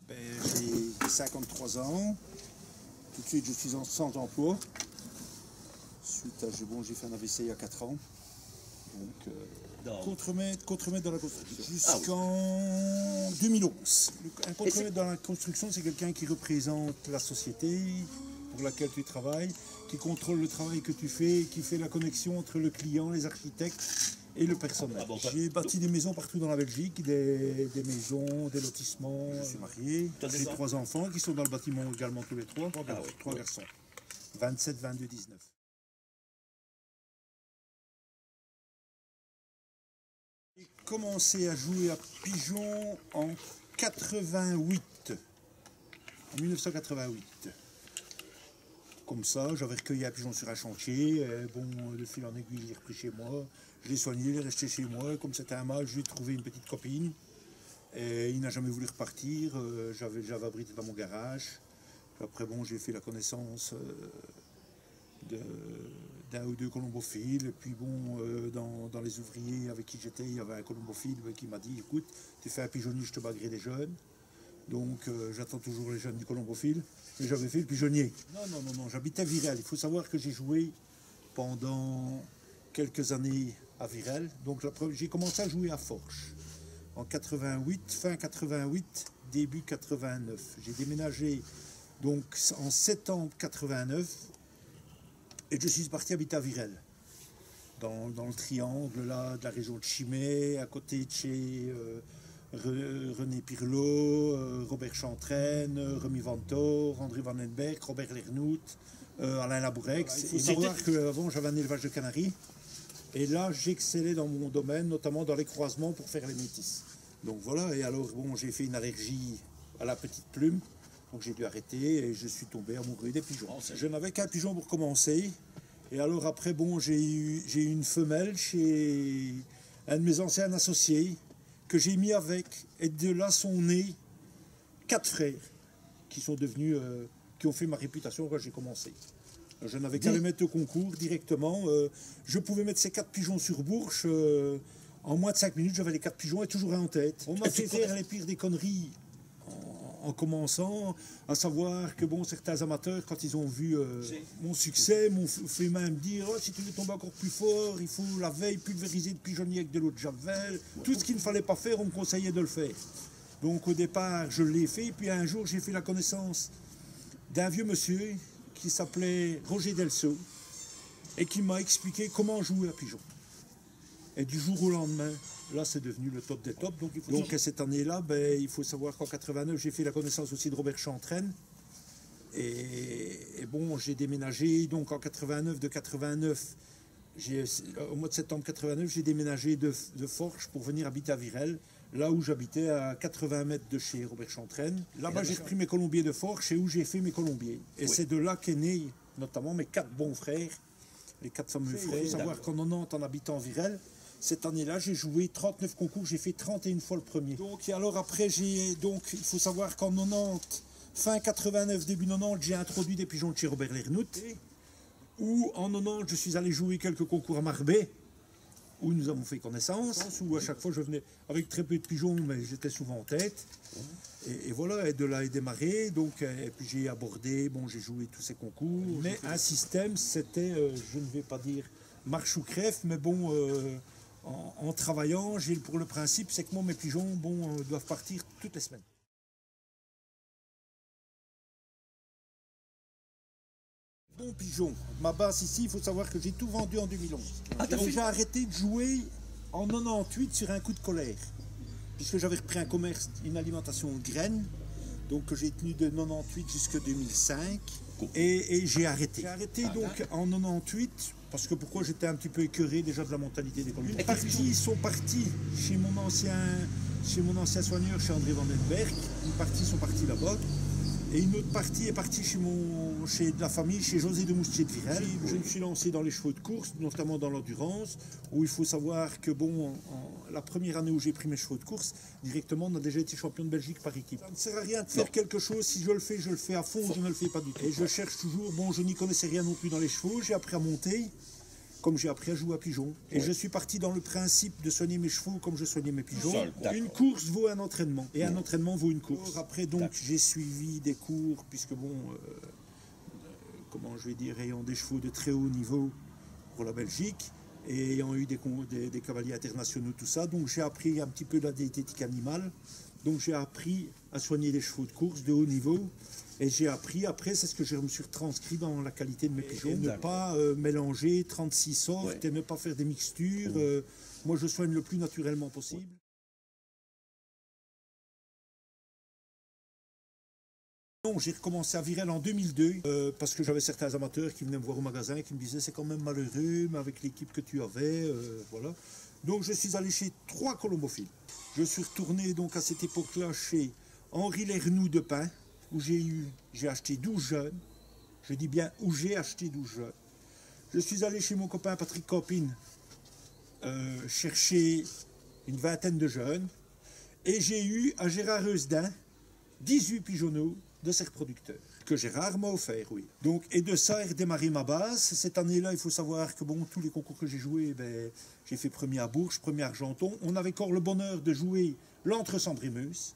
J'ai 53 ans. Tout de suite, je suis sans emploi. Suite à, j'ai fait un AVC il y a 4 ans. Donc, contremaître dans la construction. Jusqu'en 2011. Un contremaître dans la construction, c'est quelqu'un qui représente la société pour laquelle tu travailles, qui contrôle le travail que tu fais, qui fait la connexion entre le client, les architectes et le personnel. J'ai bâti des maisons partout dans la Belgique, des maisons, des lotissements. Je suis marié, j'ai 3 enfants qui sont dans le bâtiment également tous les 3, 3 garçons. 27, 22, 19. J'ai commencé à jouer à pigeon en 88, en 1988. Comme ça, j'avais recueilli un pigeon sur un chantier, de fil en aiguille, il est repris chez moi, je l'ai soigné, il est resté chez moi, comme c'était un mâle, je lui ai trouvé une petite copine, et il n'a jamais voulu repartir, j'avais abrité dans mon garage. Après, j'ai fait la connaissance d'un ou deux colombophiles, et puis dans les ouvriers avec qui j'étais, il y avait un colombophile qui m'a dit, écoute, tu fais un pigeonnier, je te baguerai des jeunes. Donc j'attends toujours les jeunes du colombophile, et j'avais fait le pigeonnier. Non, j'habitais à Virel. Il faut savoir que j'ai joué pendant quelques années à Virel. Donc j'ai commencé à jouer à Forges en 88, fin 88, début 89. J'ai déménagé donc en septembre 89 et je suis parti habiter à Virel, dans le triangle là, de la région de Chimay, à côté de chez René Pirlot, Robert Chantraine, Remy Vantor, André Vandenberg, Robert Lernout, Alain Labourex. Il faut savoir qu'avant j'avais un élevage de canaries et là j'excellais dans mon domaine, notamment dans les croisements pour faire les métis. Donc voilà, et alors j'ai fait une allergie à la petite plume, donc j'ai dû arrêter et je suis tombé amoureux des pigeons. Je n'avais qu'un pigeon pour commencer, et alors après j'ai eu une femelle chez un de mes anciens associés, que j'ai mis avec, et de là sont nés 4 frères qui sont devenus, qui ont fait ma réputation quand j'ai commencé. Je n'avais qu'à les mettre au concours directement. Je pouvais mettre ces 4 pigeons sur Bourges. En moins de 5 minutes, j'avais les 4 pigeons et toujours un en tête. On m'a fait faire les pires des conneries en commençant, à savoir que certains amateurs, quand ils ont vu mon succès, m'ont fait même dire si tu veux tomber encore plus fort, il faut la veille pulvériser le pigeonnier avec de l'eau de javel. Tout ce qu'il ne fallait pas faire, on me conseillait de le faire. Donc au départ, je l'ai fait, puis un jour, j'ai fait la connaissance d'un vieux monsieur qui s'appelait Roger Delceau et qui m'a expliqué comment jouer à pigeon. Et du jour au lendemain, là, c'est devenu le top des tops. Donc cette année-là, il faut savoir qu'en 89, j'ai fait la connaissance aussi de Robert Chantraine. Et j'ai déménagé donc en 89, de 89, au mois de septembre 89, j'ai déménagé de Forges pour venir habiter à Virel, là où j'habitais à 80 mètres de chez Robert Chantraine. Là-bas, j'ai repris mes colombiers de Forges et où j'ai fait mes colombiers. Et c'est de là qu'est né notamment mes 4 bons frères, les 4 fameux frères. Il faut savoir qu'en 90, en habitant Virel, cette année-là, j'ai joué 39 concours, j'ai fait 31 fois le premier. Donc, et alors après, il faut savoir qu'en 90, fin 89, début 90, j'ai introduit des pigeons de chez Robert Lernout. Où en 90, je suis allé jouer quelques concours à Marbais, où nous avons fait connaissance, où à chaque fois je venais avec très peu de pigeons, mais j'étais souvent en tête. Et voilà, et de là est démarré, donc, et puis j'ai abordé, j'ai joué tous ces concours. Mais un système, c'était, je ne vais pas dire marche ou crève, mais en travaillant, j'ai pour le principe, c'est que moi, mes pigeons doivent partir toutes les semaines. Bon pigeon, ma base ici, il faut savoir que j'ai tout vendu en 2011. J'ai arrêté de jouer en 98 sur un coup de colère, puisque j'avais repris un commerce, une alimentation de graines, donc que j'ai tenu de 98 jusqu'à 2005, et j'ai arrêté. J'ai arrêté donc en 98, parce que pourquoi j'étais un petit peu écœuré déjà de la mentalité des colombiens. Ils sont partis chez mon ancien soigneur, chez André Vandenberg. Une partie sont partis là-bas. Et une autre partie est partie chez de la famille, chez José de Moustier de Virel. Je me suis lancé dans les chevaux de course, notamment dans l'endurance, où il faut savoir que la première année où j'ai pris mes chevaux de course, directement on a déjà été champion de Belgique par équipe. Ça ne sert à rien de faire quelque chose, si je le fais à fond, je ne le fais pas du tout. Et je cherche toujours, je n'y connaissais rien non plus dans les chevaux, j'ai appris à monter. comme j'ai appris à jouer à pigeon. Et je suis parti dans le principe de soigner mes chevaux comme je soignais mes pigeons. Une course vaut un entraînement, et un entraînement vaut une course. Après, donc, j'ai suivi des cours, puisque bon, comment je vais dire, ayant des chevaux de très haut niveau pour la Belgique, et ayant eu des cavaliers internationaux, tout ça, donc j'ai appris un petit peu la diététique animale. Donc j'ai appris à soigner des chevaux de course de haut niveau. Et j'ai appris, après, c'est ce que je me suis transcrit dans la qualité de mes pigeons. Ne pas mélanger 36 sortes et ne pas faire des mixtures. Moi, je soigne le plus naturellement possible. Non, j'ai recommencé à Virel en 2002 parce que j'avais certains amateurs qui venaient me voir au magasin et qui me disaient c'est quand même malheureux, mais avec l'équipe que tu avais, voilà. Donc je suis allé chez 3 colombophiles. Je suis retourné donc à cette époque-là chez Henri Lernoux de Pin, où j'ai acheté 12 jeunes. Je dis bien où j'ai acheté 12 jeunes. Je suis allé chez mon copain Patrick Copine chercher une vingtaine de jeunes. Et j'ai eu à Gérard Heusden 18 pigeonneaux de ses reproducteurs, que Gérard m'a offert, oui. Donc, et de ça est redémarré ma base. Cette année-là, il faut savoir que bon, tous les concours que j'ai joués, ben, j'ai fait premier à Bourges, premier à Argenton. On avait encore le bonheur de jouer l'entre-Sambrimeuse.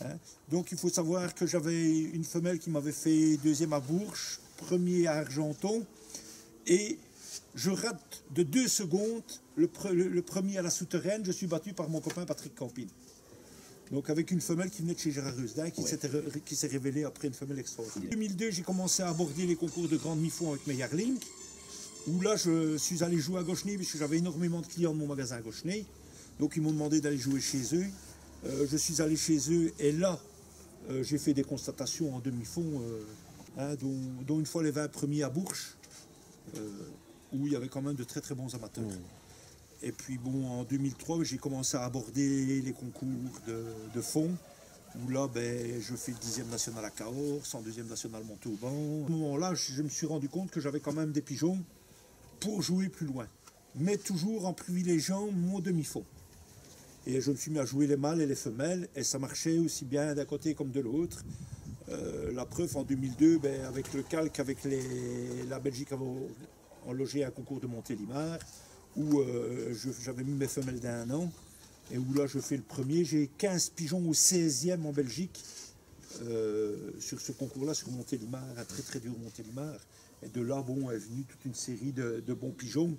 Hein? Donc il faut savoir que j'avais une femelle qui m'avait fait deuxième à Bourges, premier à Argenton, et je rate de 2 secondes le premier à la Souterraine. Je suis battu par mon copain Patrick Campine. Donc avec une femelle qui venait de chez Gérard Heusden, qui s'est révélée après une femelle extraordinaire. En 2002, j'ai commencé à aborder les concours de grande mi-fond avec mes Yarling, où là je suis allé jouer à Goshenay, puisque j'avais énormément de clients de mon magasin à Goshenay. Donc ils m'ont demandé d'aller jouer chez eux. Je suis allé chez eux et là, j'ai fait des constatations en demi-fond, hein, dont une fois les 20 premiers à Bourges, où il y avait quand même de très très bons amateurs. Et puis bon, en 2003, j'ai commencé à aborder les concours de fond, où là, ben, je fais le 10e national à Cahors, en 2e national Montauban. À ce moment-là, je me suis rendu compte que j'avais quand même des pigeons pour jouer plus loin, mais toujours en privilégiant mon demi-fond. Et je me suis mis à jouer les mâles et les femelles, et ça marchait aussi bien d'un côté comme de l'autre. La preuve, en 2002, ben, avec le calque, avec la Belgique avait logé un concours de Montélimar, où j'avais mis mes femelles d'1 an, et où là je fais le premier. J'ai 15 pigeons au 16e en Belgique, sur ce concours-là, sur Montélimar, un très très dur Montélimar. Et de là, bon, est venue toute une série de bons pigeons.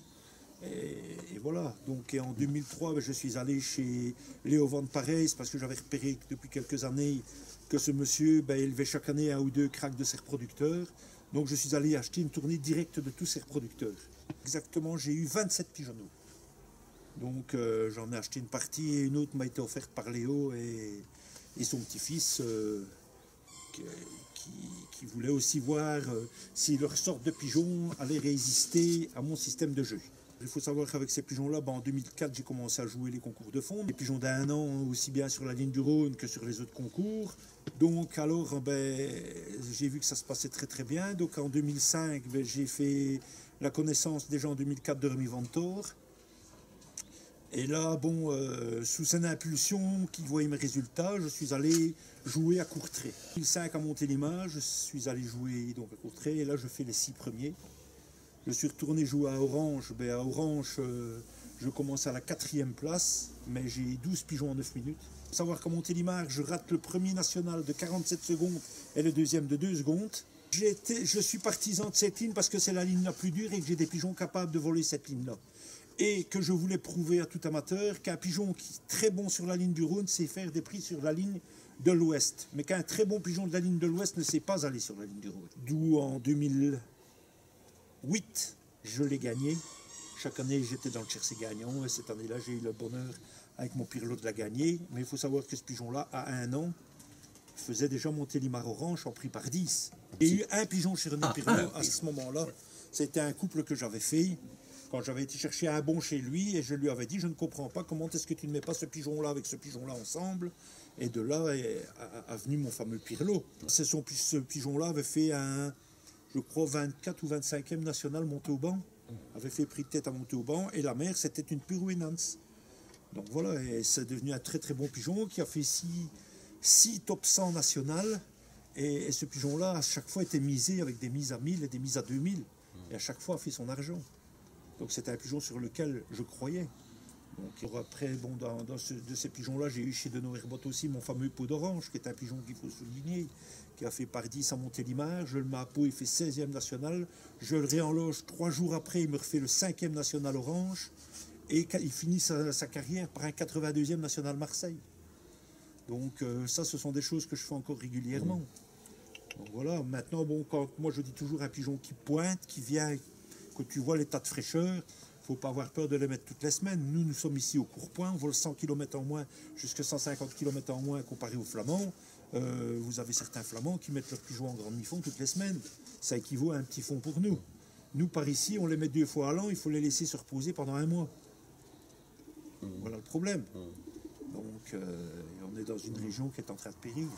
Et voilà, donc et en 2003, ben, je suis allé chez Léo Van Parijs, parce que j'avais repéré depuis quelques années que ce monsieur ben, élevait chaque année 1 ou 2 cracks de ses reproducteurs. Donc je suis allé acheter une tournée directe de tous ses reproducteurs. Exactement, j'ai eu 27 pigeonneaux. Donc j'en ai acheté une partie et une autre m'a été offerte par Léo et son petit-fils qui voulait aussi voir si leur sorte de pigeon allait résister à mon système de jeu. Il faut savoir qu'avec ces pigeons-là, ben, en 2004, j'ai commencé à jouer les concours de fond. Les pigeons d'1 an, aussi bien sur la ligne du Rhône que sur les autres concours. Donc alors, ben, j'ai vu que ça se passait très très bien. Donc en 2005, ben, j'ai fait la connaissance déjà en 2004 de Rémi Ventor. Et là, bon, sous son impulsion, qu'il voyait mes résultats, je suis allé jouer à Courtrai. En 2005 à Montélimar, je suis allé jouer donc à Courtrai, et là je fais les 6 premiers. Je suis retourné jouer à Orange. Ben, à Orange, je commence à la 4e place, mais j'ai 12 pigeons en 9 minutes. Il faut savoir qu'à Montélimar, je rate le premier national de 47 secondes et le deuxième de 2 secondes. Je suis partisan de cette ligne parce que c'est la ligne la plus dure et que j'ai des pigeons capables de voler cette ligne-là. Et que je voulais prouver à tout amateur qu'un pigeon qui est très bon sur la ligne du Rhône sait faire des prix sur la ligne de l'Ouest. Mais qu'un très bon pigeon de la ligne de l'Ouest ne sait pas aller sur la ligne du Rhône. D'où en 2008, je l'ai gagné. Chaque année, j'étais dans le Chertsey gagnant. Et cette année-là, j'ai eu le bonheur, avec mon Pirlo, de la gagner. Mais il faut savoir que ce pigeon-là, à 1 an, faisait déjà Montélimar Orange en prix par 10. Il y a eu un pigeon chez René Pirlo à ce moment-là. C'était un couple que j'avais fait. Quand j'avais été chercher un bon chez lui, et je lui avais dit, je ne comprends pas, comment est-ce que tu ne mets pas ce pigeon-là avec ce pigeon-là ensemble? Et de là est venu mon fameux Pirlo. Ce pigeon-là avait fait un, je crois, 24 ou 25e national Montauban. Avait fait prix de tête à Montauban, et la mère, c'était une pure Winans. Donc voilà, et c'est devenu un très très bon pigeon qui a fait 6 top 100 nationales. Et ce pigeon-là, à chaque fois, était misé avec des mises à 1000 et des mises à 2000. et à chaque fois a fait son argent. Donc c'était un pigeon sur lequel je croyais. Donc après, bon, de ces pigeons-là, j'ai eu chez Denon Herbot aussi mon fameux pot d'orange, qui est un pigeon qu'il faut souligner, qui a fait par 10 à Montélimar. Je le mets à Pau, il fait 16e national. Je le réenloge 3 jours après, il me refait le 5e national orange. Et il finit sa carrière par un 82e national Marseille. Donc ça, ce sont des choses que je fais encore régulièrement. Donc voilà, maintenant, bon, quand moi je dis toujours un pigeon qui pointe, qui vient, que tu vois l'état de fraîcheur, il ne faut pas avoir peur de les mettre toutes les semaines. Nous sommes ici au Courpoint, on vole 100 km en moins, jusqu'à 150 km en moins comparé aux Flamands. Vous avez certains Flamands qui mettent leurs pigeons en grand demi-fond toutes les semaines. Ça équivaut à un petit fond pour nous. Nous, par ici, on les met 2 fois à l'an, il faut les laisser se reposer pendant 1 mois. Voilà le problème. Donc, on est dans une région qui est en train de périr.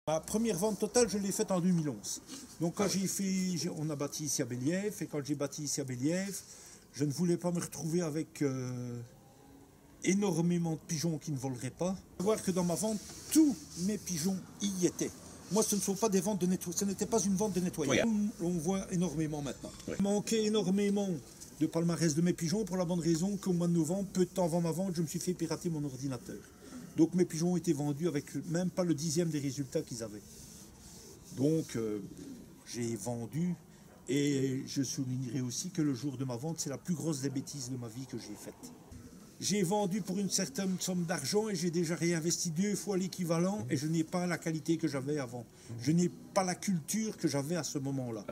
Ma première vente totale, je l'ai faite en 2011. Donc quand on a bâti ici à Belliève, et quand j'ai bâti ici à Belliève, je ne voulais pas me retrouver avec énormément de pigeons qui ne voleraient pas. Il faut voir que dans ma vente, tous mes pigeons y étaient. Moi, ce ne sont pas des ventes de nettoyage, ce n'était pas une vente de nettoyage. On voit énormément maintenant. Il manquait énormément de palmarès de mes pigeons pour la bonne raison qu'au mois de novembre, peu de temps avant ma vente, je me suis fait pirater mon ordinateur. Donc mes pigeons ont été vendus avec même pas le 10e des résultats qu'ils avaient. Donc j'ai vendu, et je soulignerai aussi que le jour de ma vente, c'est la plus grosse des bêtises de ma vie que j'ai faite. J'ai vendu pour une certaine somme d'argent et j'ai déjà réinvesti 2 fois l'équivalent et je n'ai pas la qualité que j'avais avant. Je n'ai pas la culture que j'avais à ce moment-là.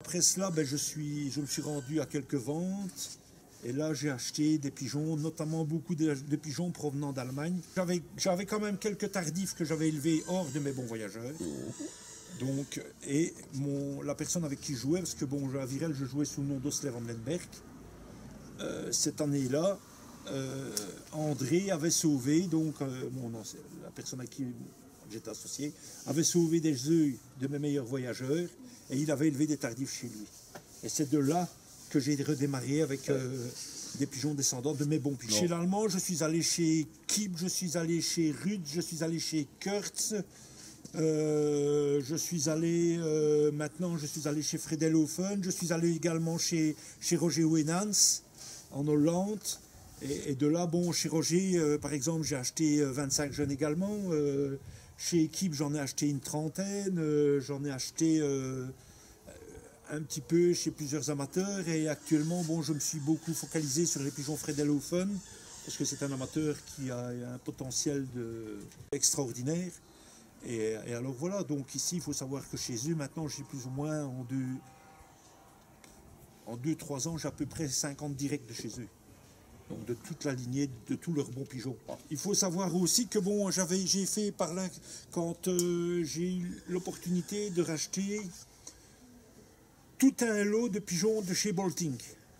Après cela, ben, je me suis rendu à quelques ventes. Et là, j'ai acheté des pigeons, notamment beaucoup de pigeons provenant d'Allemagne. J'avais quand même quelques tardifs que j'avais élevés hors de mes bons voyageurs. Donc, et la personne avec qui je jouais, parce que bon, à Virel, je jouais sous le nom d'Osler Omlenberg. Cette année-là, André avait sauvé, donc, la personne à qui j'étais associé, avait sauvé des œufs de mes meilleurs voyageurs et il avait élevé des tardifs chez lui. Et c'est de là que j'ai redémarré avec des pigeons descendants de mes bons pigeons. Chez l'Allemand, je suis allé chez Kipp, je suis allé chez Ruth, je suis allé chez Kurtz, je suis allé maintenant, je suis allé chez Fredelhofen, je suis allé également chez Roger Wenans en Hollande. Et de là, bon, chez Roger, par exemple, j'ai acheté 25 jeunes également. Chez Kipp, j'en ai acheté une trentaine. J'en ai acheté un petit peu chez plusieurs amateurs. Et actuellement, bon, je me suis beaucoup focalisé sur les pigeons Fredelhofen, parce que c'est un amateur qui a un potentiel extraordinaire. Et alors voilà, donc ici, il faut savoir que chez eux, maintenant, j'ai plus ou moins en 2-3 ans, j'ai à peu près 50 directs de chez eux. Donc de toute la lignée, de tous leurs bons pigeons. Il faut savoir aussi que bon, j'ai fait par là, quand j'ai eu l'opportunité de racheter tout un lot de pigeons de chez Bolting,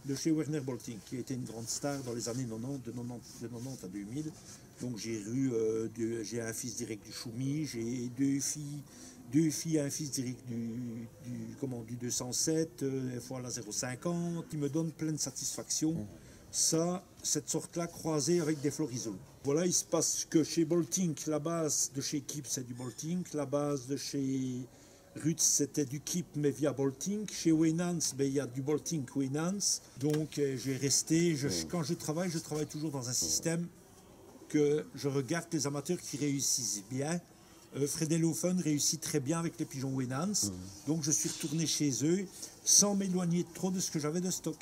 de chez Werner Bolting, qui était une grande star dans les années 90, de 90 à 2000. Donc j'ai un fils direct du Choumi, j'ai deux filles et un fils direct du 207, fois la 050, qui me donnent pleine satisfaction. Ça, cette sorte-là croisée avec des florisons. Voilà, il se passe que chez Bolting, la base de chez Kipp, c'est du Bolting. La base de chez Ruth, c'était du Kipp, mais via Bolting. Chez Wenans, ben, il y a du Bolting Wenans. Donc, j'ai resté. Quand je travaille toujours dans un système que je regarde les amateurs qui réussissent bien. Fredelhofen réussit très bien avec les pigeons Wenans. Donc, je suis retourné chez eux sans m'éloigner trop de ce que j'avais de stock.